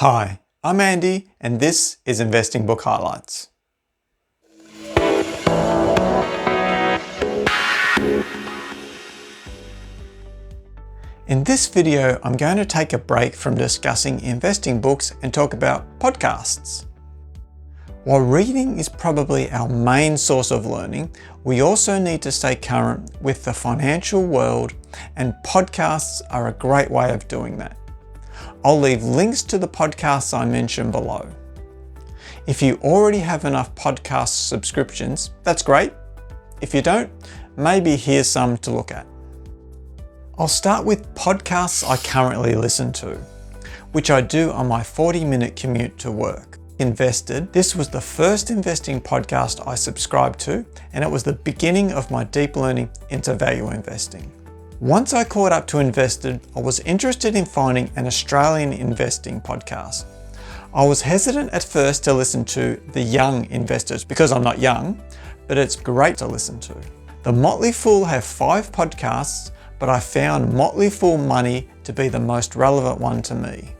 Hi, I'm Andy and this is Investing Book Highlights. In this video, I'm going to take a break from discussing investing books and talk about podcasts. While reading is probably our main source of learning, we also need to stay current with the financial world, and podcasts are a great way of doing that. I'll leave links to the podcasts I mentioned below. If you already have enough podcast subscriptions, that's great. If you don't, maybe here's some to look at. I'll start with podcasts I currently listen to, which I do on my 40-minute commute to work. Invested, this was the first investing podcast I subscribed to, and it was the beginning of my deep learning into value investing. Once I caught up to Invested, I was interested in finding an Australian investing podcast. I was hesitant at first to listen to the young investors because I'm not young, but it's great to listen to. The Motley Fool have 5 podcasts, but I found Motley Fool Money to be the most relevant one to me.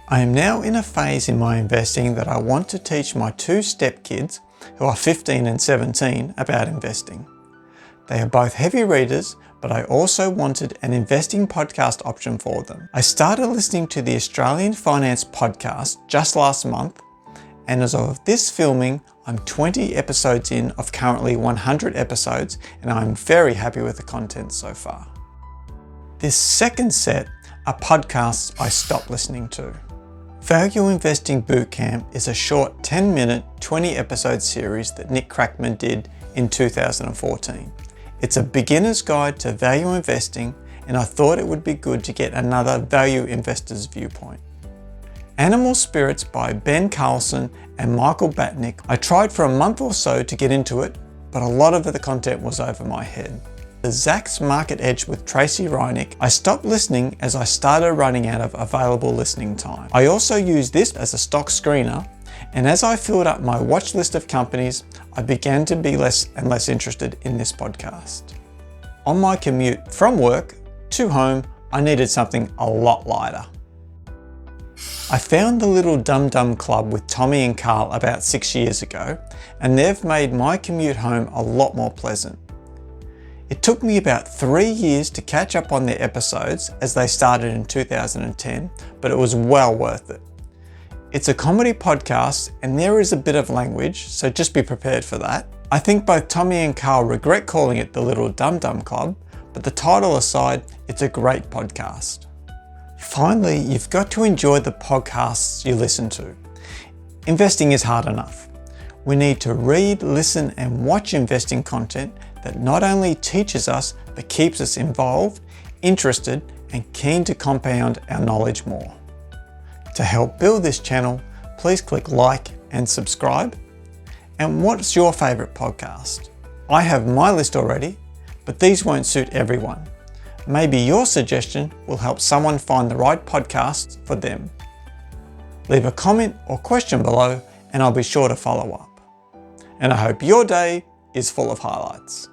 I am now in a phase in my investing that I want to teach my 2 stepkids, who are 15 and 17, about investing. They are both heavy readers, but I also wanted an investing podcast option for them. I started listening to the Australian Finance podcast just last month, and as of this filming, I'm 20 episodes in of currently 100 episodes, and I'm very happy with the content so far. This second set are podcasts I stopped listening to. Value Investing Bootcamp is a short 10-minute, 20-episode series that Nick Kraakman did in 2014. It's a beginner's guide to value investing, and I thought it would be good to get another value investor's viewpoint. Animal Spirits by Ben Carlson and Michael Batnick. I tried for a month or so to get into it, but a lot of the content was over my head. The Zacks Market Edge with Tracey Ryniec, I stopped listening as I started running out of available listening time. I also used this as a stock screener, and as I filled up my watch list of companies, I began to be less and less interested in this podcast. On my commute from work to home, I needed something a lot lighter. I found the Little Dum Dum Club with Tommy and Carl about 6 years ago, and they've made my commute home a lot more pleasant. It took me about 3 years to catch up on their episodes as they started in 2010, but it was well worth it. It's a comedy podcast and there is a bit of language, so just be prepared for that. I think both Tommy and Carl regret calling it the Little Dum Dum Club, but the title aside, it's a great podcast. Finally, you've got to enjoy the podcasts you listen to. Investing is hard enough. We need to read, listen and watch investing content that not only teaches us, but keeps us involved, interested and keen to compound our knowledge more. To help build this channel, please click like and subscribe. And what's your favourite podcast? I have my list already, but these won't suit everyone. Maybe your suggestion will help someone find the right podcast for them. Leave a comment or question below and I'll be sure to follow up. And I hope your day is full of highlights.